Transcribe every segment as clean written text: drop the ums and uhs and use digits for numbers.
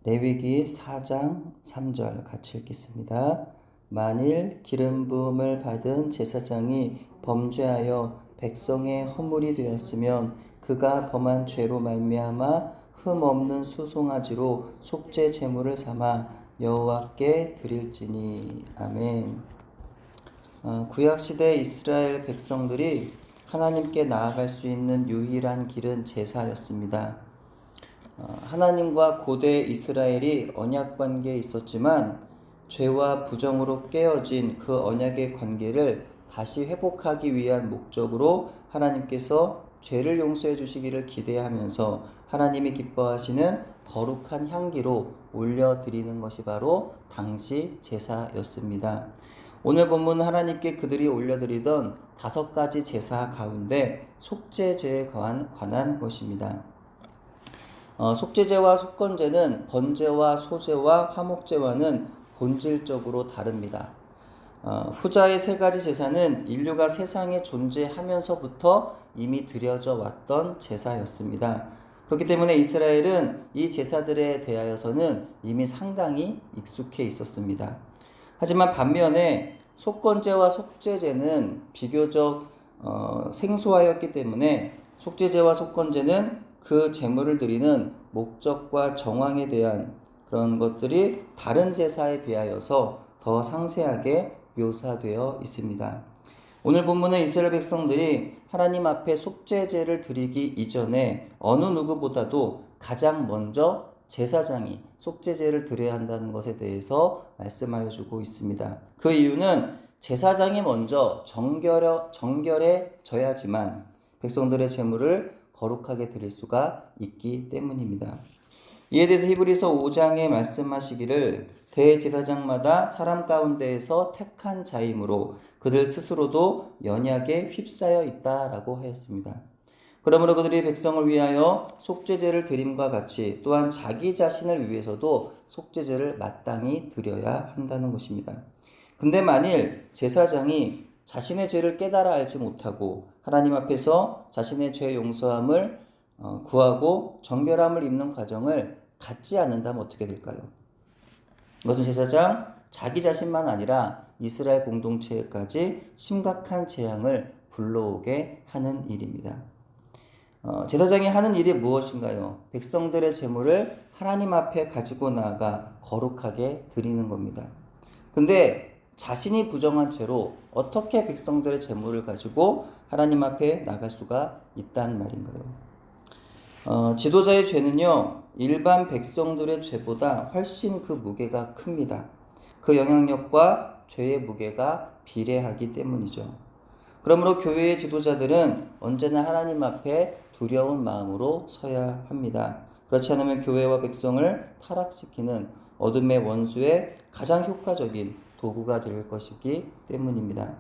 레위기 4장 3절 같이 읽겠습니다. 만일 기름 부음을 받은 제사장이 범죄하여 백성의 허물이 되었으면 그가 범한 죄로 말미암아 흠 없는 수송아지로 속죄 제물을 삼아 여호와께 드릴지니. 아멘. 구약시대 이스라엘 백성들이 하나님께 나아갈 수 있는 유일한 길은 제사였습니다. 하나님과 고대 이스라엘이 언약 관계에 있었지만 죄와 부정으로 깨어진 그 언약의 관계를 다시 회복하기 위한 목적으로 하나님께서 죄를 용서해 주시기를 기대하면서 하나님이 기뻐하시는 거룩한 향기로 올려드리는 것이 바로 당시 제사였습니다. 오늘 본문은 하나님께 그들이 올려드리던 5가지 제사 가운데 속죄제에 관한 것입니다. 속죄제와 속건제는 번제와 소제와 화목제와는 본질적으로 다릅니다. 후자의 3가지 제사는 인류가 세상에 존재하면서부터 이미 드려져 왔던 제사였습니다. 그렇기 때문에 이스라엘은 이 제사들에 대하여서는 이미 상당히 익숙해 있었습니다. 하지만 반면에 속건제와 속죄제는 비교적 생소하였기 때문에 속죄제와 속건제는 그 제물을 드리는 목적과 정황에 대한 그런 것들이 다른 제사에 비하여서 더 상세하게 묘사되어 있습니다. 오늘 본문은 이스라엘 백성들이 하나님 앞에 속죄제를 드리기 이전에 어느 누구보다도 가장 먼저 제사장이 속죄제를 드려야 한다는 것에 대해서 말씀하여 주고 있습니다. 그 이유는 제사장이 먼저 정결해져야지만 백성들의 제물을 거룩하게 드릴 수가 있기 때문입니다. 이에 대해서 히브리서 5장에 말씀하시기를 대제사장마다 사람 가운데에서 택한 자이므로 그들 스스로도 연약에 휩싸여 있다라고 하였습니다. 그러므로 그들이 백성을 위하여 속죄제를 드림과 같이 또한 자기 자신을 위해서도 속죄제를 마땅히 드려야 한다는 것입니다. 근데 만일 제사장이 자신의 죄를 깨달아 알지 못하고 하나님 앞에서 자신의 죄 용서함을 구하고 정결함을 입는 과정을 갖지 않는다면 어떻게 될까요? 이것은 제사장 자기 자신만 아니라 이스라엘 공동체까지 심각한 재앙을 불러오게 하는 일입니다. 제사장이 하는 일이 무엇인가요? 백성들의 제물을 하나님 앞에 가지고 나아가 거룩하게 드리는 겁니다. 근데 자신이 부정한 채로 어떻게 백성들의 제물을 가지고 하나님 앞에 나갈 수가 있다는 말인가요? 지도자의 죄는요, 일반 백성들의 죄보다 훨씬 그 무게가 큽니다. 그 영향력과 죄의 무게가 비례하기 때문이죠. 그러므로 교회의 지도자들은 언제나 하나님 앞에 두려운 마음으로 서야 합니다. 그렇지 않으면 교회와 백성을 타락시키는 어둠의 원수의 가장 효과적인 도구가 될 것이기 때문입니다.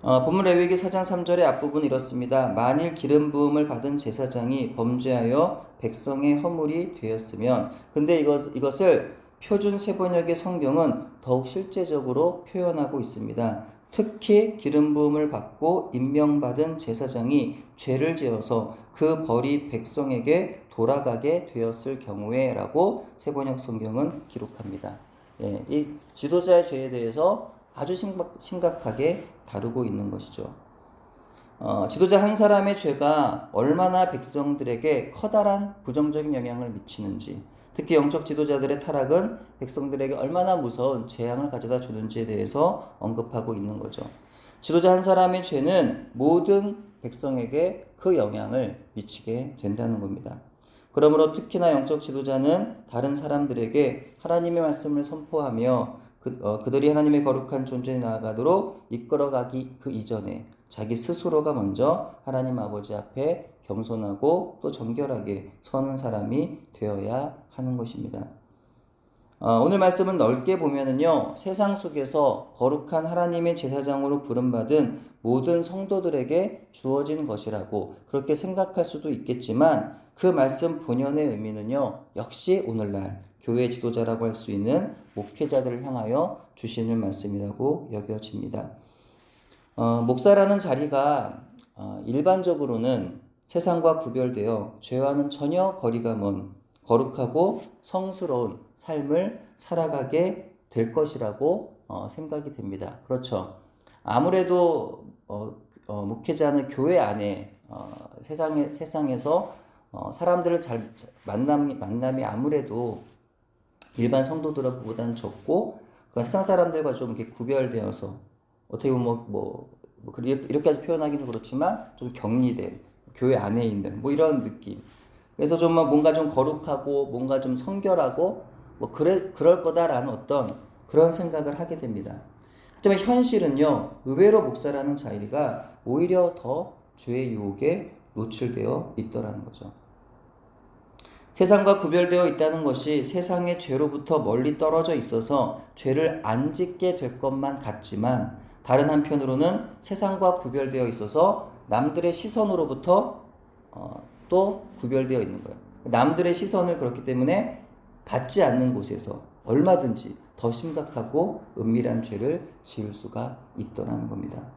본문 레위기 4장 3절의 앞부분이 이렇습니다. 만일 기름 부음을 받은 제사장이 범죄하여 백성의 허물이 되었으면, 근데 이것을 표준 세번역의 성경은 더욱 실제적으로 표현하고 있습니다. 특히 기름 부음을 받고 임명받은 제사장이 죄를 지어서 그 벌이 백성에게 돌아가게 되었을 경우에 라고 세번역 성경은 기록합니다. 이 지도자의 죄에 대해서 아주 심각하게 다루고 있는 것이죠. 지도자 한 사람의 죄가 얼마나 백성들에게 커다란 부정적인 영향을 미치는지, 특히 영적 지도자들의 타락은 백성들에게 얼마나 무서운 재앙을 가져다 주는지에 대해서 언급하고 있는 거죠. 지도자 한 사람의 죄는 모든 백성에게 그 영향을 미치게 된다는 겁니다. 그러므로 특히나 영적 지도자는 다른 사람들에게 하나님의 말씀을 선포하며 그들이 하나님의 거룩한 존재에 나아가도록 이끌어가기 그 이전에 자기 스스로가 먼저 하나님 아버지 앞에 겸손하고 또 정결하게 서는 사람이 되어야 하는 것입니다. 오늘 말씀은 넓게 보면은요, 세상 속에서 거룩한 하나님의 제사장으로 부름받은 모든 성도들에게 주어진 것이라고 그렇게 생각할 수도 있겠지만 그 말씀 본연의 의미는요, 역시 오늘날 교회 지도자라고 할 수 있는 목회자들을 향하여 주시는 말씀이라고 여겨집니다. 목사라는 자리가 일반적으로는 세상과 구별되어 죄와는 전혀 거리가 먼 거룩하고 성스러운 삶을 살아가게 될 것이라고 생각이 됩니다. 그렇죠. 아무래도 목회자는 교회 안에 세상에서 사람들을 만남이 아무래도 일반 성도들보다는 적고 그런 세상 사람들과 좀 이렇게 구별되어서 어떻게 보면 이렇게까지 표현하기는 그렇지만 좀 격리된 교회 안에 있는 이런 느낌. 그래서 좀 뭔가 좀 거룩하고 뭔가 좀 성결하고 그럴 거다라는 어떤 그런 생각을 하게 됩니다. 하지만 현실은요, 의외로 목사라는 자리가 오히려 더 죄의 유혹에 노출되어 있더라는 거죠. 세상과 구별되어 있다는 것이 세상의 죄로부터 멀리 떨어져 있어서 죄를 안 짓게 될 것만 같지만 다른 한편으로는 세상과 구별되어 있어서 남들의 시선으로부터 또 구별되어 있는 거예요. 남들의 시선을 그렇기 때문에 받지 않는 곳에서 얼마든지 더 심각하고 은밀한 죄를 지을 수가 있더라는 겁니다.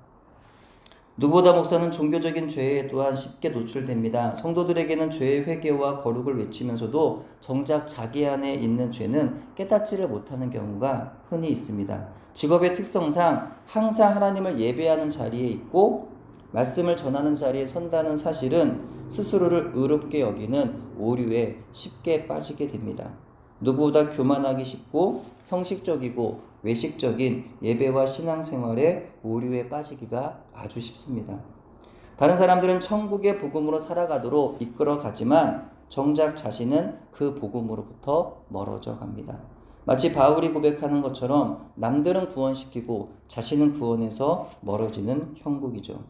누구보다 목사는 종교적인 죄에 또한 쉽게 노출됩니다. 성도들에게는 죄의 회개와 거룩을 외치면서도 정작 자기 안에 있는 죄는 깨닫지를 못하는 경우가 흔히 있습니다. 직업의 특성상 항상 하나님을 예배하는 자리에 있고 말씀을 전하는 자리에 선다는 사실은 스스로를 의롭게 여기는 오류에 쉽게 빠지게 됩니다. 누구보다 교만하기 쉽고 형식적이고 외식적인 예배와 신앙생활에 오류에 빠지기가 아주 쉽습니다. 다른 사람들은 천국의 복음으로 살아가도록 이끌어가지만 정작 자신은 그 복음으로부터 멀어져 갑니다. 마치 바울이 고백하는 것처럼 남들은 구원시키고 자신은 구원에서 멀어지는 형국이죠.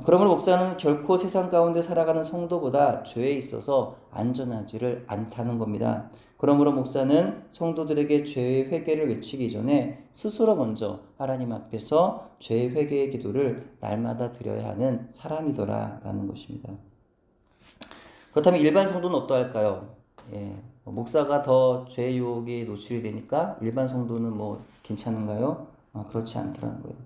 그러므로 목사는 결코 세상 가운데 살아가는 성도보다 죄에 있어서 안전하지를 않다는 겁니다. 그러므로 목사는 성도들에게 죄의 회개를 외치기 전에 스스로 먼저 하나님 앞에서 죄의 회개의 기도를 날마다 드려야 하는 사람이더라라는 것입니다. 그렇다면 일반 성도는 어떠할까요? 목사가 더 죄의 유혹에 노출이 되니까 일반 성도는 괜찮은가요? 그렇지 않더라는 거예요.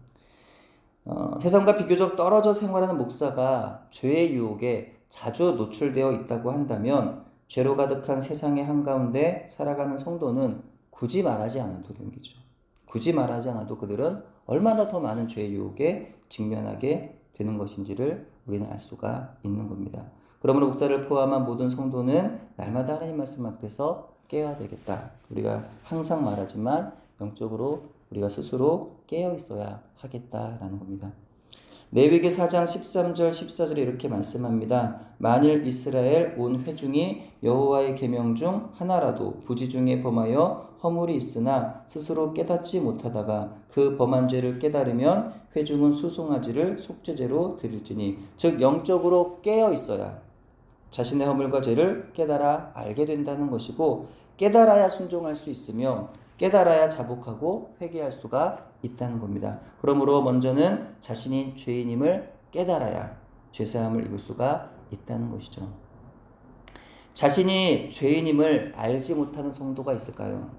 세상과 비교적 떨어져 생활하는 목사가 죄의 유혹에 자주 노출되어 있다고 한다면 죄로 가득한 세상의 한가운데 살아가는 성도는 굳이 말하지 않아도 되는 거죠. 굳이 말하지 않아도 그들은 얼마나 더 많은 죄의 유혹에 직면하게 되는 것인지를 우리는 알 수가 있는 겁니다. 그러므로 목사를 포함한 모든 성도는 날마다 하나님 말씀 앞에서 깨어야 되겠다. 우리가 항상 말하지만 영적으로 우리가 스스로 깨어 있어야 하겠다라는 겁니다. 레위기 4장 13절 14절에 이렇게 말씀합니다. 만일 이스라엘 온 회중이 여호와의 계명 중 하나라도 부지 중에 범하여 허물이 있으나 스스로 깨닫지 못하다가 그 범한 죄를 깨달으면 회중은 수송아지를 속죄제로 드릴지니, 즉 영적으로 깨어 있어야 자신의 허물과 죄를 깨달아 알게 된다는 것이고, 깨달아야 순종할 수 있으며 깨달아야 자복하고 회개할 수가 있다는 겁니다. 그러므로 먼저는 자신이 죄인임을 깨달아야 죄사함을 입을 수가 있다는 것이죠. 자신이 죄인임을 알지 못하는 성도가 있을까요?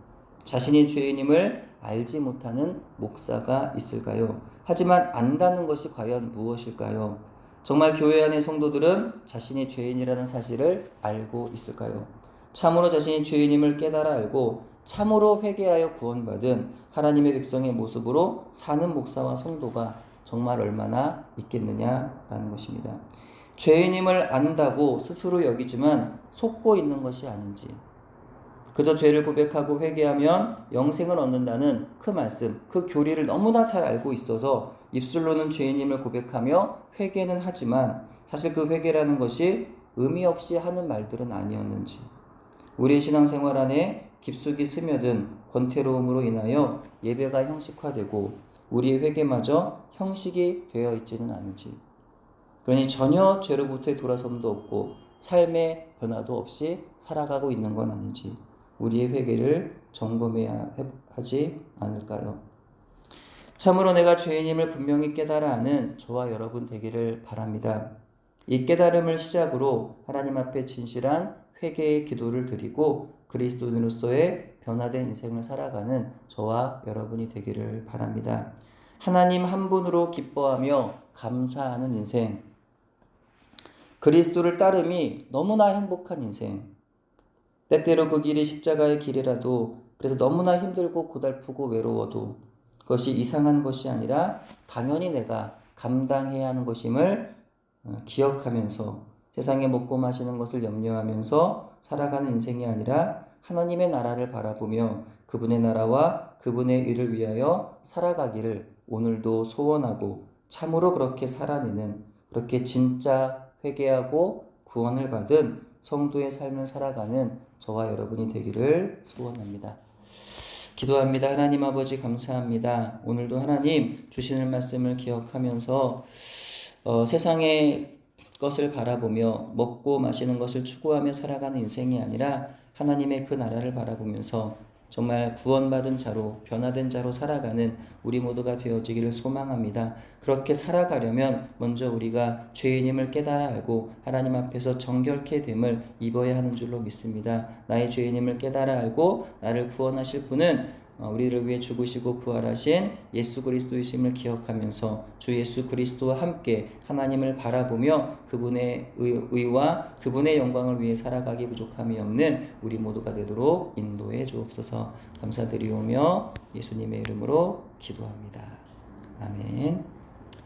자신이 죄인임을 알지 못하는 목사가 있을까요? 하지만 안다는 것이 과연 무엇일까요? 정말 교회 안의 성도들은 자신이 죄인이라는 사실을 알고 있을까요? 참으로 자신이 죄인임을 깨달아 알고 참으로 회개하여 구원받은 하나님의 백성의 모습으로 사는 목사와 성도가 정말 얼마나 있겠느냐라는 것입니다. 죄인임을 안다고 스스로 여기지만 속고 있는 것이 아닌지, 그저 죄를 고백하고 회개하면 영생을 얻는다는 그 말씀, 그 교리를 너무나 잘 알고 있어서 입술로는 죄인임을 고백하며 회개는 하지만 사실 그 회개라는 것이 의미 없이 하는 말들은 아니었는지, 우리의 신앙생활 안에 깊숙이 스며든 권태로움으로 인하여 예배가 형식화되고 우리의 회개마저 형식이 되어 있지는 않은지, 그러니 전혀 죄로부터의 돌아섬도 없고 삶의 변화도 없이 살아가고 있는 건 아닌지 우리의 회개를 점검해야 하지 않을까요? 참으로 내가 죄인임을 분명히 깨달아 아는 저와 여러분 되기를 바랍니다. 이 깨달음을 시작으로 하나님 앞에 진실한 회개의 기도를 드리고 그리스도인으로서의 변화된 인생을 살아가는 저와 여러분이 되기를 바랍니다. 하나님 한 분으로 기뻐하며 감사하는 인생, 그리스도를 따름이 너무나 행복한 인생. 때때로 그 길이 십자가의 길이라도 그래서 너무나 힘들고 고달프고 외로워도 그것이 이상한 것이 아니라 당연히 내가 감당해야 하는 것임을 기억하면서 세상에 먹고 마시는 것을 염려하면서 살아가는 인생이 아니라 하나님의 나라를 바라보며 그분의 나라와 그분의 일을 위하여 살아가기를 오늘도 소원하고 참으로 그렇게 살아내는 그렇게 진짜 회개하고 구원을 받은 성도의 삶을 살아가는 저와 여러분이 되기를 소원합니다. 기도합니다. 하나님 아버지 감사합니다. 오늘도 하나님 주시는 말씀을 기억하면서 세상의 것을 바라보며 먹고 마시는 것을 추구하며 살아가는 인생이 아니라 하나님의 그 나라를 바라보면서 정말 구원받은 자로 변화된 자로 살아가는 우리 모두가 되어지기를 소망합니다. 그렇게 살아가려면 먼저 우리가 죄인임을 깨달아 알고 하나님 앞에서 정결케 됨을 입어야 하는 줄로 믿습니다. 나의 죄인임을 깨달아 알고 나를 구원하실 분은 우리를 위해 죽으시고 부활하신 예수 그리스도이심을 기억하면서 주 예수 그리스도와 함께 하나님을 바라보며 그분의 의와 그분의 영광을 위해 살아가기 부족함이 없는 우리 모두가 되도록 인도해 주옵소서. 감사드리오며 예수님의 이름으로 기도합니다. 아멘.